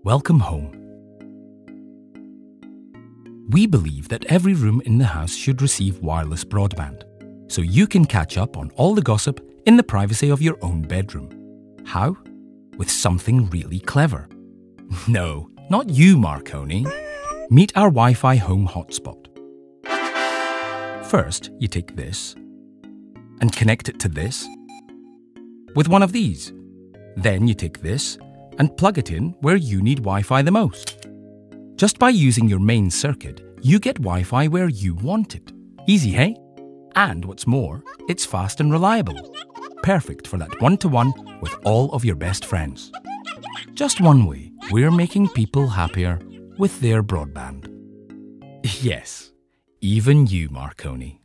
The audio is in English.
Welcome home. We believe that every room in the house should receive wireless broadband, so you can catch up on all the gossip in the privacy of your own bedroom. How? With something really clever. No, not you, Marconi. Meet our Wi-Fi home hotspot. First, you take this and connect it to this with one of these. Then you take this and plug it in where you need Wi-Fi the most. Just by using your main circuit, you get Wi-Fi where you want it. Easy, hey? And what's more, it's fast and reliable. Perfect for that one-to-one with all of your best friends. Just one way we're making people happier with their broadband. Yes, even you, Marconi.